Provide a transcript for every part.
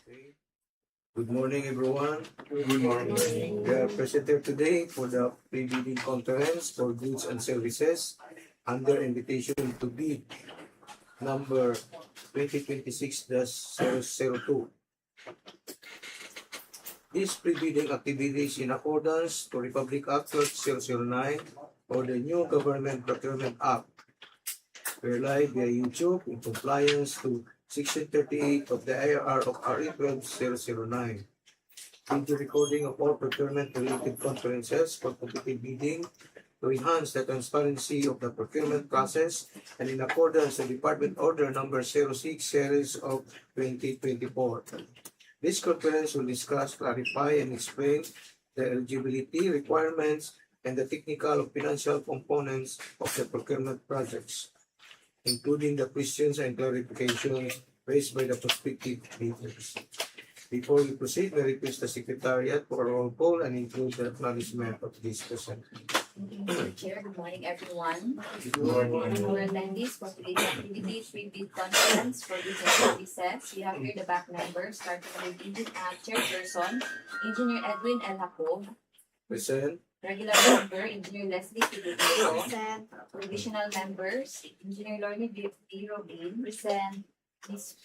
Okay. Good morning, everyone. Good morning. We are present here today for the pre-bidding conference for goods and services under invitation to bid number 2026-002. This pre-bidding activities in accordance to Republic Act 009 or the new Government Procurement Act. We're live via YouTube in compliance to Section 38 of the IRR of RE 12009. Video recording of all procurement-related conferences for competitive bidding to enhance the transparency of the procurement process and in accordance with Department Order Number 06 Series of 2024. This conference will discuss, clarify, and explain the eligibility requirements and the technical or financial components of the procurement projects, including the questions and clarifications raised by the prospective bidders. Before we proceed, we request the Secretariat for a roll call and include the acknowledgement of this present. Mr. Chair, good morning everyone. Good morning. Our attendees for today's activities, pre-bid conference for goods and services. We have here the back members, starting with Chairperson, Engineer Edwin L. Jacob. Present. Regular member, Engineer Leslie Figueroa. Present. Provisional members, Engineer Lorne D. Robin. Present. Ms.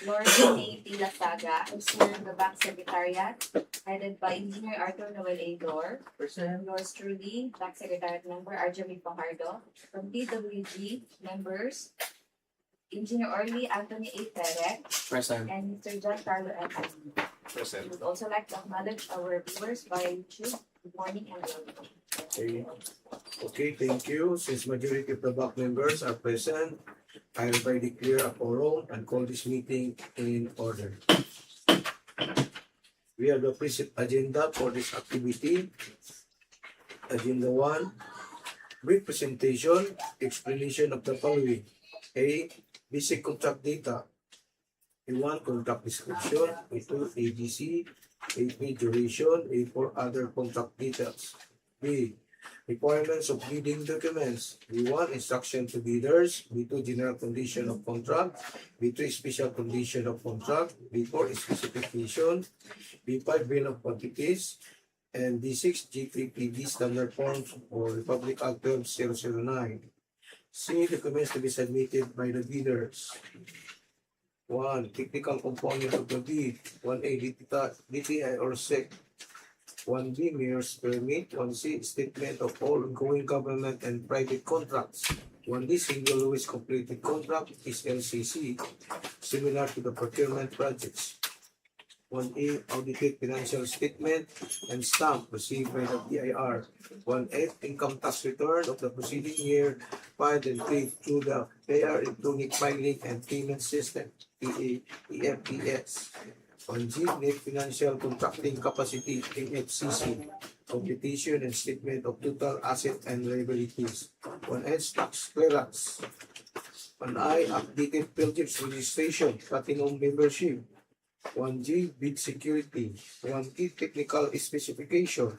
Lorne A. Tila Saga. The back secretariat, headed by Engineer Arthur Noel A. Dor. Present. Yours truly, back secretariat member Arjami Fajardo. From DWG members, Engineer Orly Anthony A. Perec Present. and Mr. John Carlo F. We Present. would also like to acknowledge our viewers via YouTube. Good morning and welcome. Okay, thank you. Since majority of the back members are present, I hereby declare a quorum and call this meeting in order. We have the present agenda for this activity. Agenda 1, brief presentation, explanation of the following. A, basic contract data. A1, contract description. A2, AGC. A3, duration. A4, other contract details. B, requirements of bidding documents. B1, instruction to bidders. B2, general condition of contract. B3, special condition of contract. B4, specification. B5, bill of quantities. And B6, G3PD standard forms for Republic Act 12009. C, documents to be submitted by the bidders. 1. Technical component of the bid. 1A, DTI or SEC. 1B, mayor's permit. 1C, statement of all ongoing government and private contracts. 1D, single lowest completed contract is LCC, similar to the procurement projects. 1A, audited financial statement and stamp received by the DIR. 1F, income tax return of the preceding year filed and paid through the AR electronic filing and payment system, EFPS. 1G, net financial contracting capacity, NFCC, competition and statement of total asset and liabilities. 1H, tax clearance. 1I, updated Pilgrims registration, platinum membership. 1G, bid security. 1T, technical specification.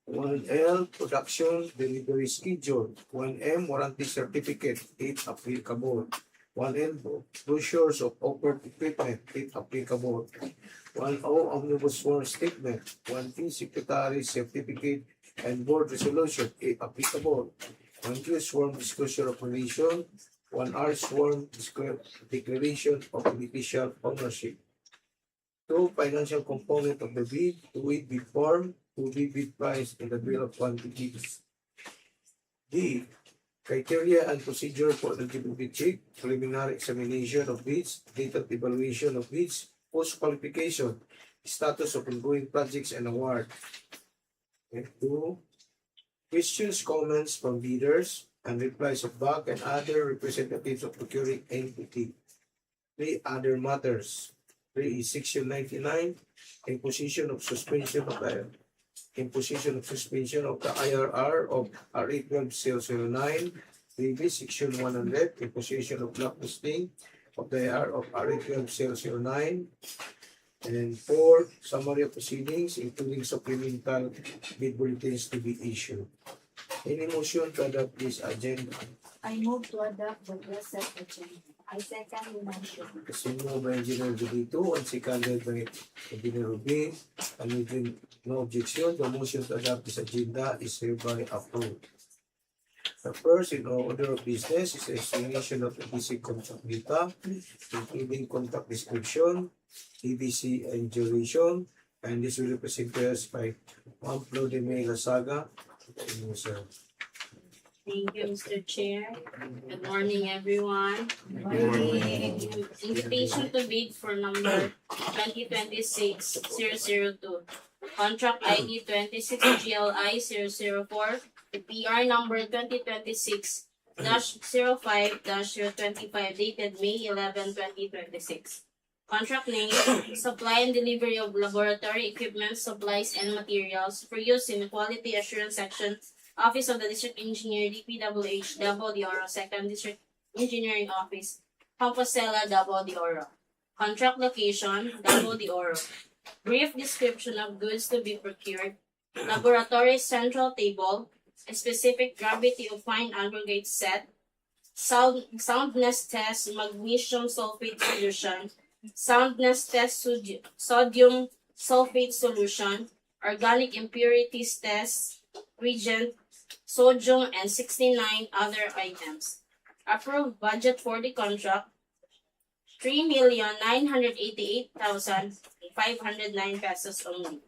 1L, production delivery schedule. 1M, warranty certificate, 8 applicable. 1N, brochures of offered equipment, 8 applicable. 1O, omnibus form statement. 1P, secretary certificate and board resolution, 8 applicable. 1Q, sworn disclosure of relation. 1R, sworn declaration of beneficial ownership. 2, financial component of the bid. 2A, bid form. 2B, bid price and the bill of quantities. D, criteria and procedure for eligibility check, preliminary examination of bids, detailed evaluation of bids, post-qualification, status of ongoing projects and award. And 2, questions, comments from bidders, and replies of BAC and other representatives of procuring entity. 3, other matters. 3 is Section 99, imposition of suspension of the IRR of RE 12009. 3B, Section 100, imposition of blacklisting of the IRR of RE 12009. And 4, summary of proceedings, including supplemental bid bulletins to be issued. Any motion to adopt this agenda? I move to adopt the present agenda. I second the motion. Casino by Engineer Benito and seconded by Engineer Rubin. And with no objection, the motion to adopt this agenda is hereby approved. The first in our order of business is the explanation of the basic contract data, including contract description, EBC and duration, and this will be presented by Ma'am Flodime Lasaga. Sir. Thank you, Mr. Chair. Good morning, everyone. Invitation to bid for number 2026-002. Contract ID 26GLI-004. The PR number 2026-05-025 dated May 11, 2026. Contract name, supply and delivery of laboratory equipment, supplies, and materials for use in the Quality Assurance Section, Office of the District Engineer, DPWH Davao de Oro, 2nd District Engineering Office, Compostela, Davao de Oro. Contract location, Davao de Oro. Brief description of goods to be procured. Laboratory central table. A specific gravity of fine aggregate set. Soundness test magnesium sulfate solution. Soundness test sodium sulfate solution. Organic impurities test. Reagent, sodium, and 69 other items. Approved budget for the contract, 3,988,509 pesos only.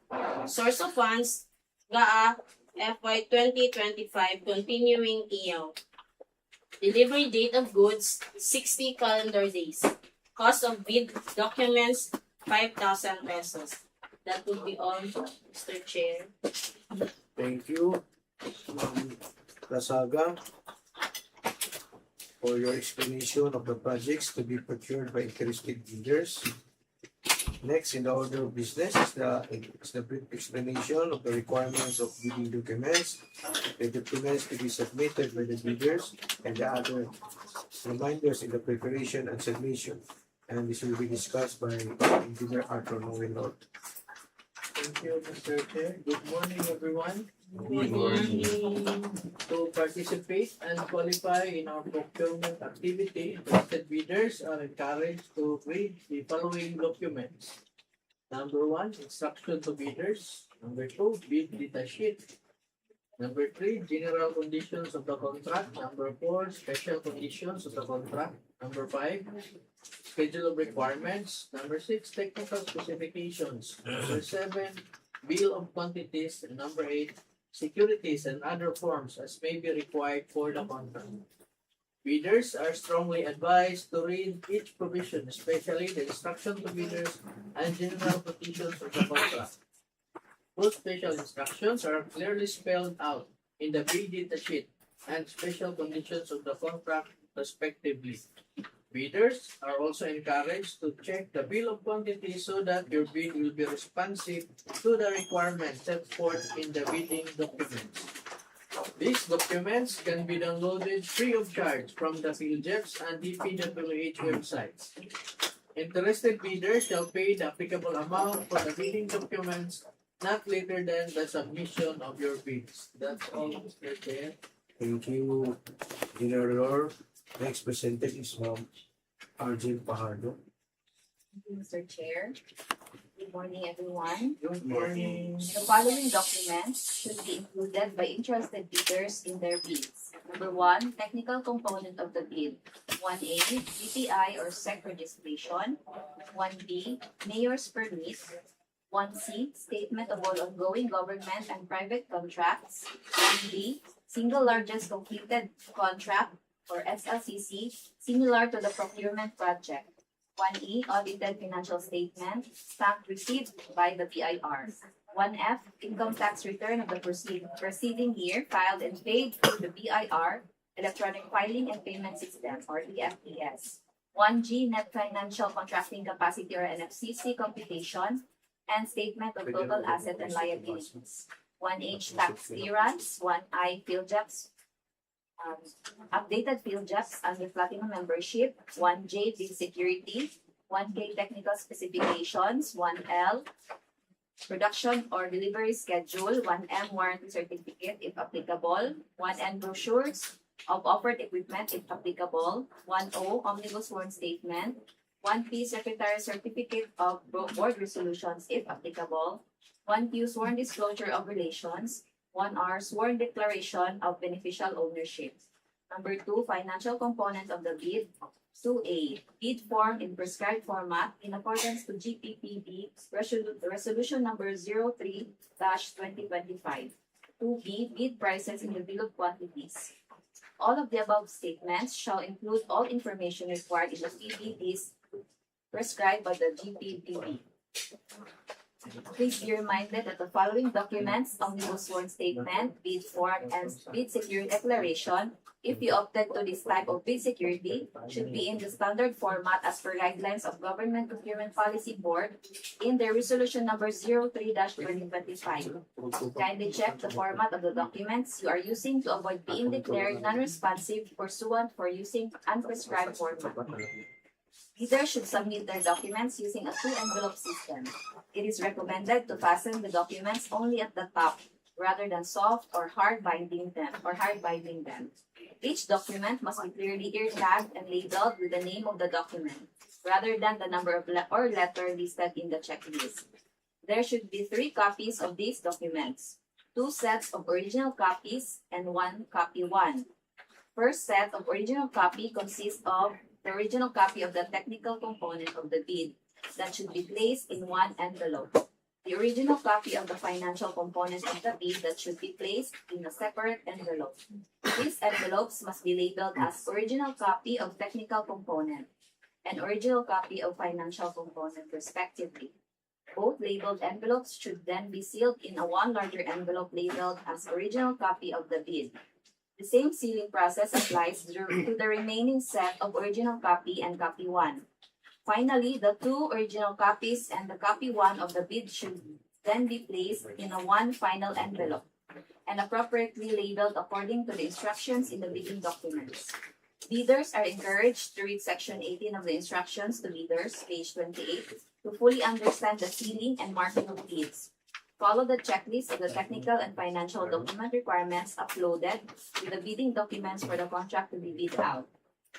Source of funds, GAA FY 2025 continuing EO. Delivery date of goods, 60 calendar days. Cost of bid documents, 5,000 pesos. That would be all, Mr. Chair. Thank you, Ma'am Lasaga, for your explanation of the projects to be procured by interested bidders. Next in the order of business is the brief explanation of the requirements of bidding documents, the documents to be submitted by the bidders, and the other reminders in the preparation and submission. And this will be discussed by Engineer Arthur Noel. Thank you, Mr. Chair. Good morning, everyone. Good morning. To participate and qualify in our procurement activity, interested bidders are encouraged to read the following documents. Number 1, instruction to bidders. Number 2, bid data sheet. Number 3, general conditions of the contract. Number 4, special conditions of the contract. Number 5, schedule of requirements. Number 6, technical specifications. Number 7, bill of quantities. And number 8, securities and other forms as may be required for the contract. Bidders are strongly advised to read each provision, especially the instruction to bidders and general conditions of the contract. Both special instructions are clearly spelled out in the bid data sheet and special conditions of the contract respectively. Bidders are also encouraged to check the bill of quantities so that your bid will be responsive to the requirements set forth in the bidding documents. These documents can be downloaded free of charge from the PhilJEPS and DPWH websites. Interested bidders shall pay the applicable amount for the bidding documents not later than the submission of your bids. That's all, Mr. Chair. Thank you, Engineer. Next presented is Ma'am Arjun Pajardo. Thank you, Mr. Chair. Good morning, everyone. Good morning. The following documents should be included by interested bidders in their bids. Number 1, technical component of the bid. 1A, DTI or SEC registration. 1B, mayor's permit. 1C, statement of all ongoing government and private contracts. 1D, single largest completed contract or SLCC, similar to the procurement project. 1E, audited financial statement, stamp received by the BIR. 1F, income tax return of the preceding year filed and paid through the BIR, Electronic Filing and Payment System or EFPS. 1G, net financial contracting capacity or NFCC computation, and statement of total asset and liabilities. 1H, tax clearance. 1I, PhilJEPS. Updated PhilJEPS under Platinum membership. 1J, bid security. 1K, technical specifications. 1L, production or delivery schedule. 1M, warranty certificate if applicable. 1N, brochures. of offered equipment if applicable. 1O, Omnibus Sworn Statement. 1P, Secretary Certificate of Board Resolutions if applicable. 1Q, Sworn Disclosure of Relations. 1R, Sworn Declaration of Beneficial Ownership. Number 2, Financial Component of the bid. 2A, bid form in prescribed format in accordance to GPPB Resolution number 03-2025. 2B, bid prices in the bill of quantities. All of the above statements shall include all information required in the PBDs prescribed by the GPPB. Please be reminded that the following documents, Omnibus Sworn Statement, bid form, and bid security declaration, if you opted to this type of bid security, should be in the standard format as per guidelines of Government Procurement Policy Board in their resolution number 03-2025. Kindly check the format of the documents you are using to avoid being declared non-responsive pursuant for using unprescribed format. Bidders should submit their documents using a 2-envelope system. It is recommended to fasten the documents only at the top rather than soft or hard binding them. Each document must be clearly ear-tagged and labeled with the name of the document, rather than the number of or letter listed in the checklist. There should be 3 copies of these documents, 2 sets of original copies, and 1 copy 1. First set of original copy consists of the original copy of the technical component of the bid that should be placed in 1 envelope. The original copy of the financial component of the bid that should be placed in a separate envelope. These envelopes must be labeled as original copy of technical component and original copy of financial component respectively. Both labeled envelopes should then be sealed in a 1 larger envelope labeled as original copy of the bid. The same sealing process applies to the remaining set of original copy and copy 1. Finally, the 2 original copies and the copy 1 of the bid should then be placed in a 1 final envelope and appropriately labeled according to the instructions in the bidding documents. Bidders are encouraged to read Section 18 of the Instructions to Bidders, page 28, to fully understand the sealing and marking of bids. Follow the checklist of the technical and financial document requirements uploaded with the bidding documents for the contract to be bid out.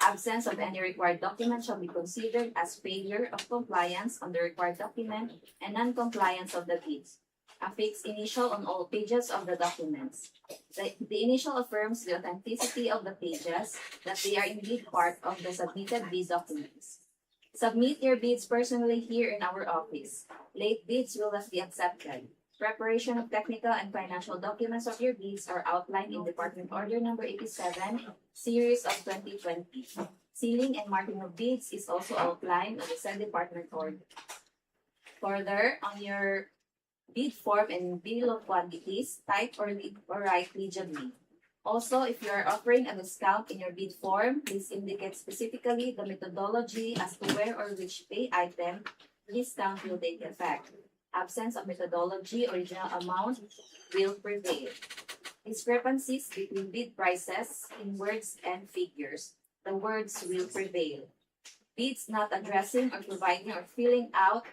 Absence of any required document shall be considered as failure of compliance on the required document and non-compliance of the bids. Affix initial on all pages of the documents. The initial affirms the authenticity of the pages, that they are indeed part of the submitted bid documents. Submit your bids personally here in our office. Late bids will not be accepted. Preparation of technical and financial documents of your bids are outlined in Department Order Number 87, Series of 2020. Sealing and marking of bids is also outlined on the said Department Order. Further, on your bid form and bill of quantities, type or write legibly. Also, if you are offering a discount in your bid form, please indicate specifically the methodology as to where or which pay item discount will take effect. Absence of methodology, original amount will prevail. Discrepancies between bid prices in words and figures. The words will prevail. Bids not addressing or providing or filling out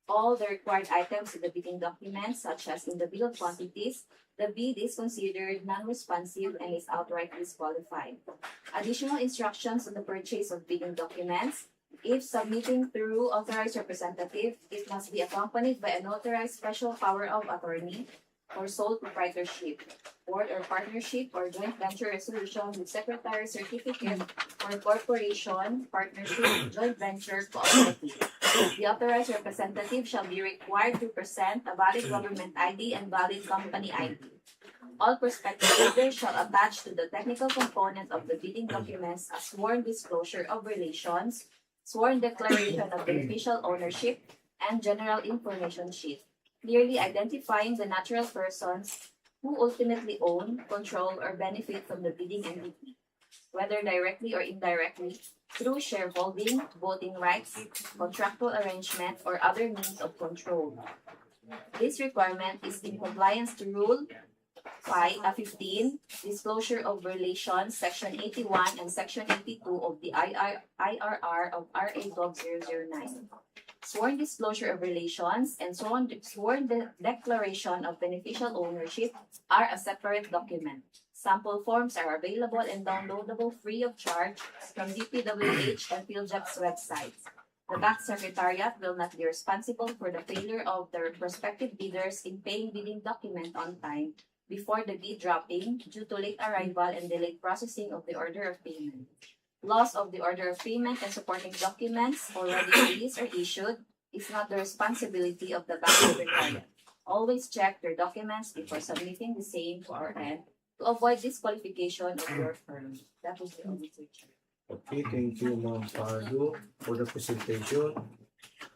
all the required items in the bidding documents, such as in the bill of quantities, the bid is considered non-responsive and is outright disqualified. Additional instructions on the purchase of bidding documents. If submitting through authorized representative, it must be accompanied by an authorized special power of attorney or sole proprietorship, board or partnership or joint venture resolution with secretary certificate or corporation, partnership, joint venture, cooperative. The authorized representative shall be required to present a valid government ID and valid company ID. All prospective bidders shall attach to the technical component of the bidding documents a sworn disclosure of relations, sworn declaration of beneficial ownership, and general information sheet, clearly identifying the natural persons who ultimately own, control, or benefit from the bidding entity, whether directly or indirectly, through shareholding, voting rights, contractual arrangement, or other means of control. This requirement is in compliance to Rule 15, Disclosure of Relations, Section 81 and Section 82 of the IRR of RA Gov 009. Sworn disclosure of relations and sworn declaration of beneficial ownership are a separate document. Sample forms are available and downloadable free of charge from DPWH and PhilJob's websites. The Bank Secretariat will not be responsible for the failure of their prospective bidders in paying bidding document on time before the bid dropping due to late arrival and delayed processing of the order of payment. Loss of the order of payment and supporting documents already released or issued is not the responsibility of the Bank Secretariat. Always check your documents before submitting the same to our end to avoid disqualification of your firm. That was the only search. Okay, thank you, Ma'am Pardo, for the presentation.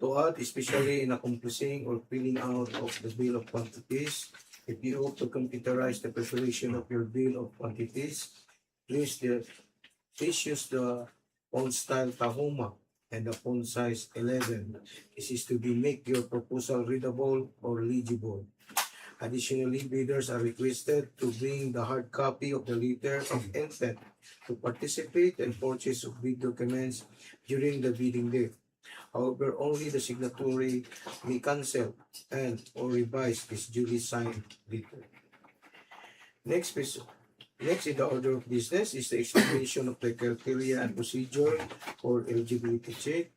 To add, especially in accomplishing or filling out of the bill of quantities, if you hope to computerize the preparation of your bill of quantities, please use the font style Tahoma and the font size 11. This is to be make your proposal readable or legible. Additionally, bidders are requested to bring the hard copy of the letter of intent to participate and purchase of bid documents during the bidding day. However, only the signatory may cancel and or revise this duly signed letter. Next in the order of business is the explanation of the criteria and procedure for eligibility check,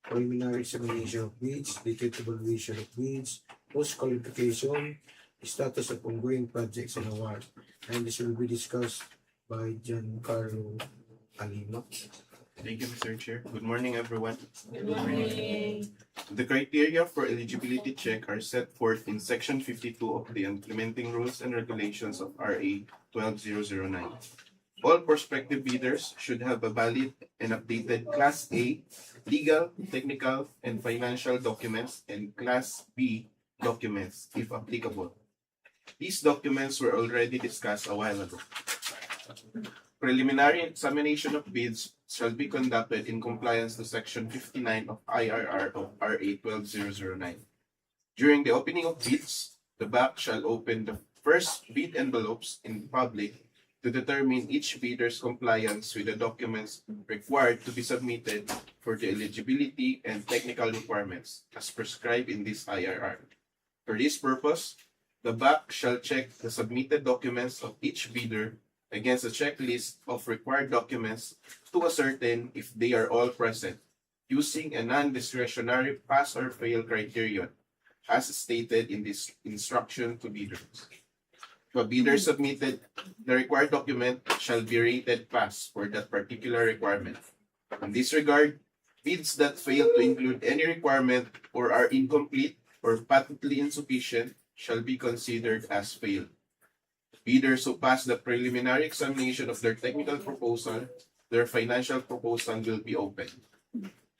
preliminary examination of bids, detailed evaluation of bids, post-qualification, status of ongoing projects and award. And this will be discussed by Giancarlo Alima. Thank you, Mr. Chair. Good morning, everyone. Good morning. The criteria for eligibility check are set forth in Section 52 of the Implementing Rules and Regulations of RA 12009. All prospective bidders should have a valid and updated Class A legal, technical, and financial documents and Class B documents, if applicable. These documents were already discussed a while ago. Preliminary examination of bids shall be conducted in compliance to Section 59 of IRR of RA 12009. During the opening of bids, the BAC shall open the first bid envelopes in public to determine each bidder's compliance with the documents required to be submitted for the eligibility and technical requirements as prescribed in this IRR. For this purpose, the BAC shall check the submitted documents of each bidder against a checklist of required documents to ascertain if they are all present, using a non-discretionary pass or fail criterion, as stated in this instruction to bidders. If a bidder submitted the required document, shall be rated pass for that particular requirement. In this regard, bids that fail to include any requirement or are incomplete or patently insufficient shall be considered as failed. Bidders who pass the preliminary examination of their technical proposal, their financial proposal will be opened.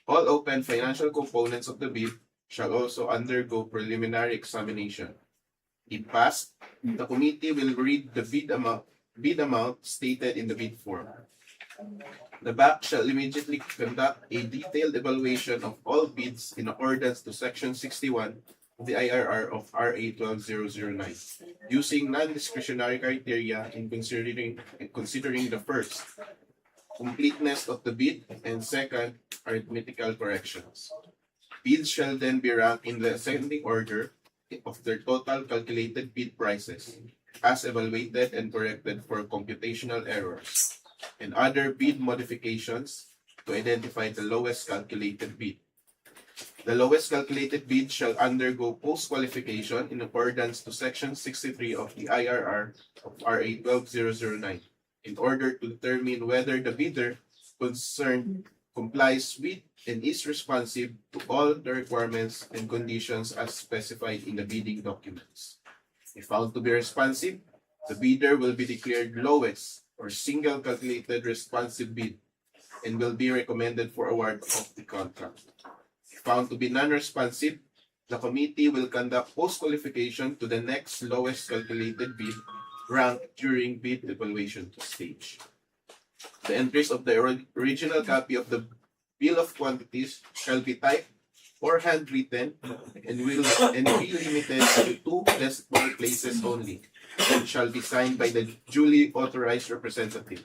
All open financial components of the bid shall also undergo preliminary examination. If passed, the committee will read the bid amount stated in the bid form. The BAC shall immediately conduct a detailed evaluation of all bids in accordance to Section 61 of the IRR of RA 12009, using non-discretionary criteria in considering the first, completeness of the bid, and second, arithmetical corrections. Bids shall then be ranked in the ascending order of their total calculated bid prices, as evaluated and corrected for computational errors, and other bid modifications to identify the lowest calculated bid. The lowest calculated bid shall undergo post-qualification in accordance to Section 63 of the IRR of RA 12009 in order to determine whether the bidder concerned complies with and is responsive to all the requirements and conditions as specified in the bidding documents. If found to be responsive, the bidder will be declared lowest or single calculated responsive bid and will be recommended for award of the contract. If found to be non-responsive, the committee will conduct post-qualification to the next lowest calculated bid ranked during bid evaluation stage. The entries of the original copy of the bill of quantities shall be typed or handwritten and be limited to 2 decimal places only and shall be signed by the duly authorized representative.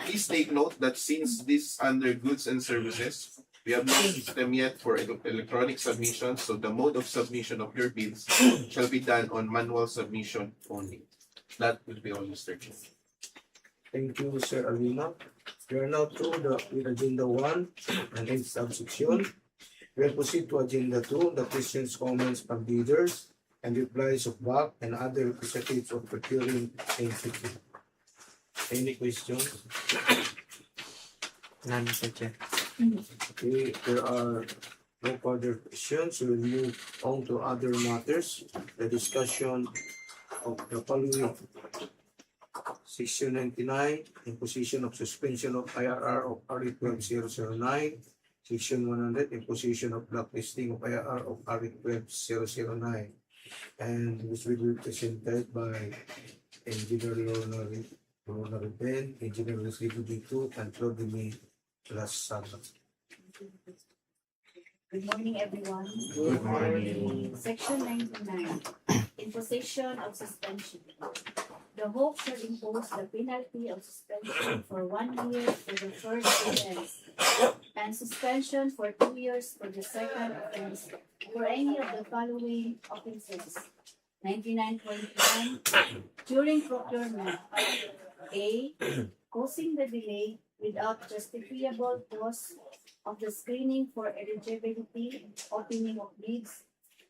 Please take note that since this is under goods and services, we have no system yet for electronic submission, so the mode of submission of your bids shall be done on manual submission only. That will be all, Mr. Chair. Thank you, Sir Alina. We are now through with Agenda 1 and its subsection. We'll proceed to Agenda 2, the questions, comments from leaders, and replies of BAC and other representatives of procuring entity. Any questions? None, Mr. Chair. Okay, there are no further questions. We'll move on to other matters. The discussion of the following. Section 99, imposition of suspension of IRR of RE 12009. Section 100, imposition of blacklisting of IRR of RE 12009. And which will be presented by Engineer Lorna Ruben, Engineer Rodrigo Dito, and Claudine Lasaga. Good morning, everyone. Good morning. Section 99, imposition of suspension. The hope shall impose the penalty of suspension for 1 year for the first offense, and suspension for 2 years for the second offense, for any of the following offenses. 99.1, during procurement. A, causing the delay without justifiable cause of the screening for eligibility, opening of bids,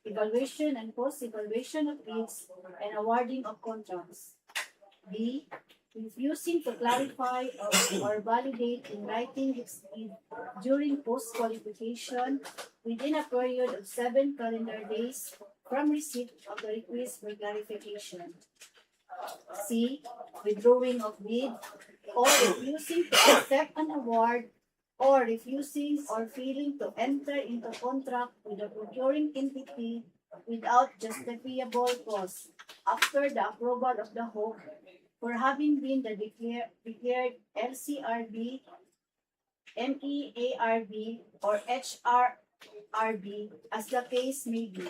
evaluation and post-evaluation of bids, and awarding of contracts. B, refusing to clarify or validate in writing its bid during post-qualification within a period of 7 calendar days from receipt of the request for clarification. C, withdrawing of bid or refusing to accept an award or refusing or failing to enter into contract with the procuring entity without justifiable cause after the approval of the hope for having been the declared LCRB, MEARB, or HRRB as the case may be.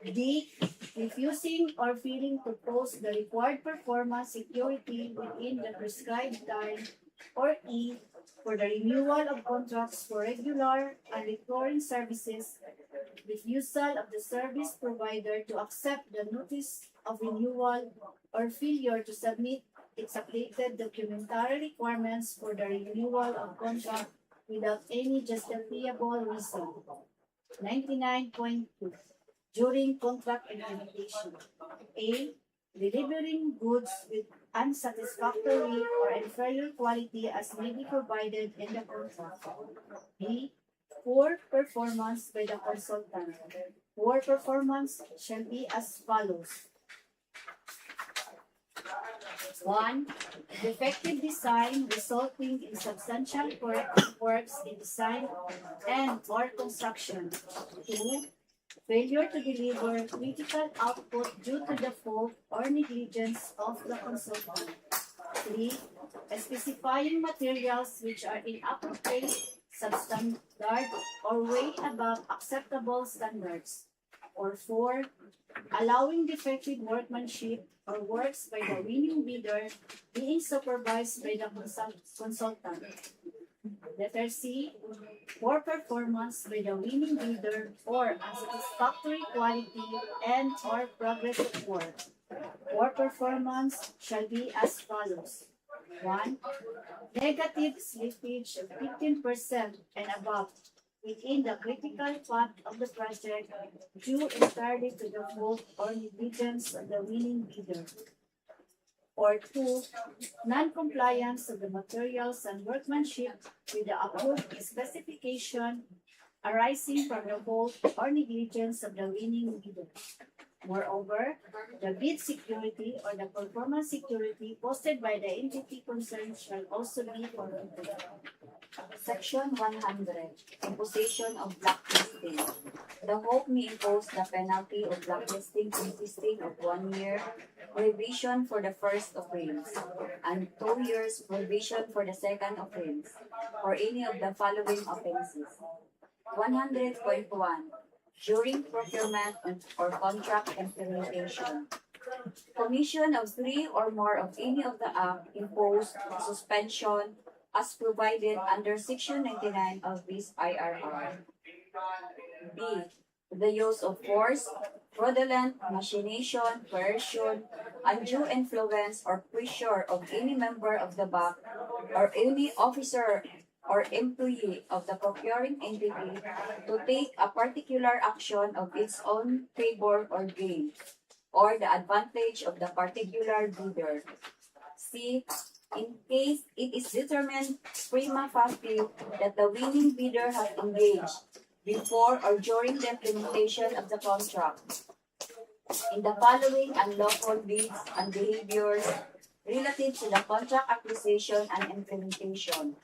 D, refusing or failing to post the required performance security within the prescribed time, or E, for the renewal of contracts for regular and recurring services, refusal of the service provider to accept the notice of renewal, or failure to submit its updated documentary requirements for the renewal of contract without any justifiable reason. 99.2. During contract implementation. A, delivering goods with unsatisfactory or inferior quality as may be provided in the contract. B, poor performance by the consultant. Poor performance shall be as follows. 1. Defective design resulting in substantial works in design and or construction. 2. Failure to deliver critical output due to the fault or negligence of the consultant. 3. Specifying materials which are inappropriate, substandard, or way above acceptable standards. Or 4. Allowing defective workmanship or works by the winning bidder being supervised by the consultant. Letter C, poor performance by the winning bidder or unsatisfactory quality and or progress of work. Poor performance shall be as follows. 1. Negative slippage of 15% and above within the critical part of the project due entirely to the fault or negligence of the winning bidder. Or 2, non-compliance of the materials and workmanship with the approved specification arising from the fault or negligence of the winning bidder. Moreover, the bid security or the performance security posted by the entity concerned shall also be forfeited. Section 100, Imposition of Blacklisting. The hope may impose the penalty of blacklisting consisting of 1 year prohibition for the first offense and 2 years prohibition for the second offense or any of the following offenses. 100.1, during procurement or contract implementation. Commission of 3 or more of any of the act imposed suspension as provided under Section 99 of this IRR. B. The use of force, fraudulent machination, coercion, undue influence or pressure of any member of the BAC or any officer or employee of the procuring entity to take a particular action of its own favor or gain, or the advantage of the particular bidder. C. In case it is determined prima facie that the winning bidder has engaged before or during the implementation of the contract in the following unlawful deeds and behaviors relative to the contract acquisition and implementation.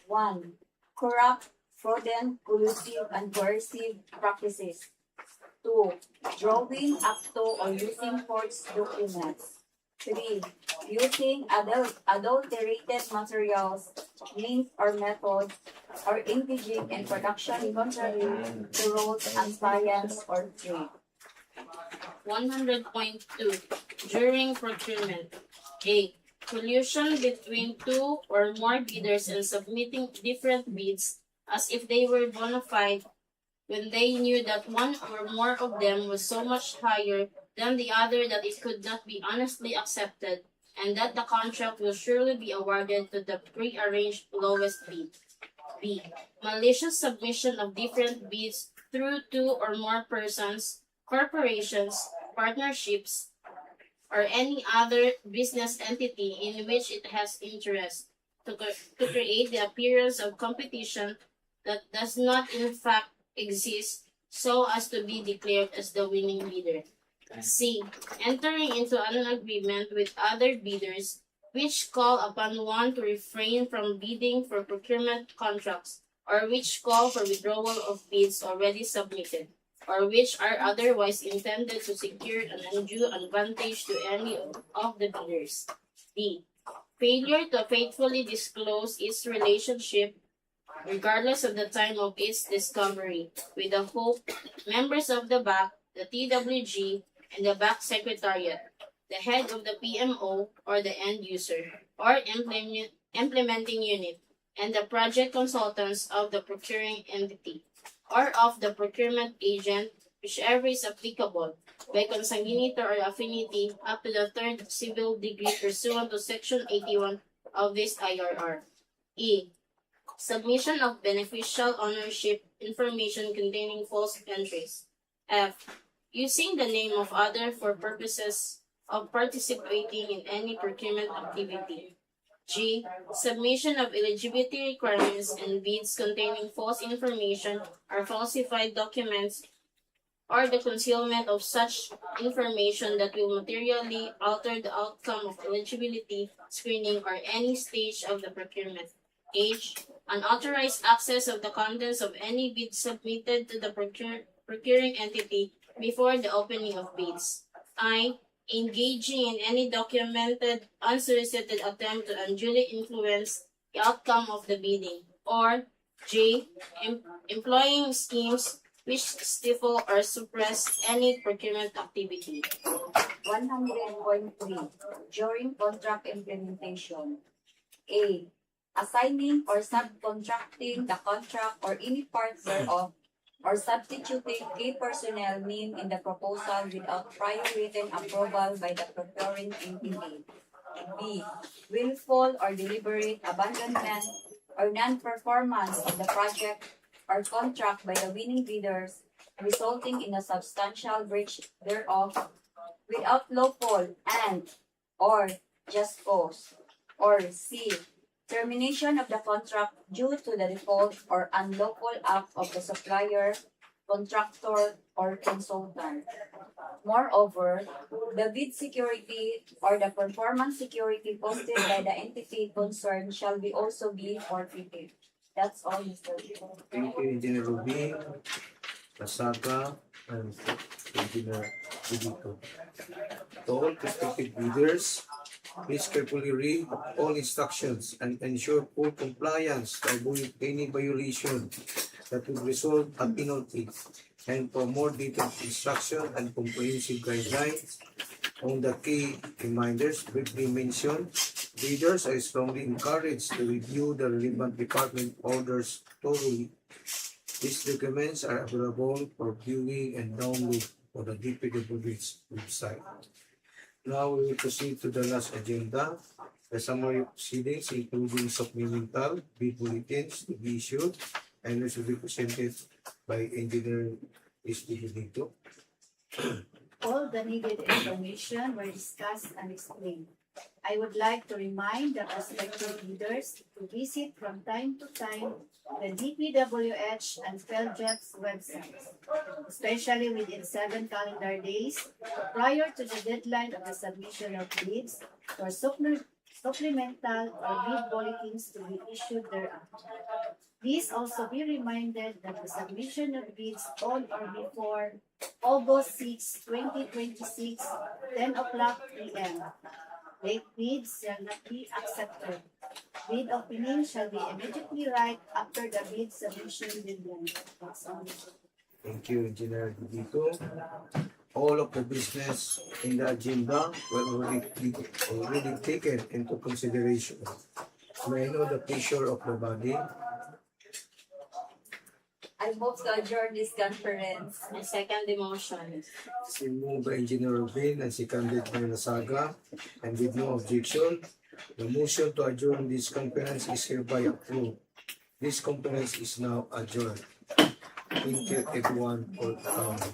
1. Corrupt, fraudulent, collusive, and coercive practices. 2. Drawing up to or using forged documents. 3. Using adulterated materials, means, or methods, or engaging in production contrary to rules and science or trade. 100.2 During procurement. A. Collusion between two or more bidders and submitting different bids as if they were bona fide when they knew that one or more of them was so much higher than the other that it could not be honestly accepted and that the contract will surely be awarded to the pre-arranged lowest bid. B. Malicious submission of different bids through two or more persons, corporations, partnerships, or any other business entity in which it has interest to create the appearance of competition that does not in fact exist so as to be declared as the winning bidder. C. Entering into an agreement with other bidders which call upon one to refrain from bidding for procurement contracts or which call for withdrawal of bids already submitted, or which are otherwise intended to secure an undue advantage to any of the bidders. D. Failure to faithfully disclose its relationship, regardless of the time of its discovery, with the hope members of the BAC, the TWG, and the BAC Secretariat, the head of the PMO or the end user, or implementing unit, and the project consultants of the procuring entity, or of the procurement agent, whichever is applicable, by consanguinity or affinity up to the third civil degree pursuant to Section 81 of this IRR. E. Submission of beneficial ownership information containing false entries. F. Using the name of other for purposes of participating in any procurement activity. G. Submission of eligibility requirements and bids containing false information or falsified documents, or the concealment of such information that will materially alter the outcome of eligibility screening or any stage of the procurement. H. Unauthorized access of the contents of any bid submitted to the procuring entity before the opening of bids. I. Engaging in any documented, unsolicited attempt to unduly influence the outcome of the bidding. Or J. Employing schemes which stifle or suppress any procurement activity. 100.3 During contract implementation. A. Assigning or subcontracting the contract or any part thereof, or substituting key personnel named in the proposal without prior written approval by the procuring entity. B. Willful or deliberate abandonment or non-performance of the project or contract by the winning bidders, resulting in a substantial breach thereof without lawful and or just cause. Or C. Termination of the contract due to the default or unlawful act of the supplier, contractor, or consultant. Moreover, the bid security or the performance security posted by the entity concerned shall be also be forfeited. That's all, Mr. Chair. Thank you, Engineer Rubin, Kasaga, and Engineer Budito. To all prospective bidders, please carefully read all instructions and ensure full compliance to avoid any violation that would result in penalty. And for more detailed instruction and comprehensive guidelines on the key reminders briefly mentioned, readers are strongly encouraged to review the relevant department orders thoroughly. These documents are available for viewing and download on the DPWH website. Now we will proceed to the last agenda. The summary proceedings, including supplemental bid bulletins to be issued and this will be presented by Engineer Dito. All the needed information were discussed and explained. I would like to remind the prospective bidders to visit from time to time the DPWH and PhilJet's websites, especially within 7 calendar days prior to the deadline of the submission of bids for supplemental or bid bulletins to be issued thereafter. Please also be reminded that the submission of bids on or before August 6, 2026, 10 o'clock p.m. Late bids shall not be accepted. Bid opening shall be immediately right after the bid submission deadline. That's all. Thank you, Engineer Dito. All of the business in the agenda were already taken into consideration. May I know the pleasure of the body? I move to adjourn this conference. I second the motion. Si moved by Engineer Rubin and seconded by Lasaga, and with no objection, the motion to adjourn this conference is hereby approved. This conference is now adjourned. Thank you everyone for coming.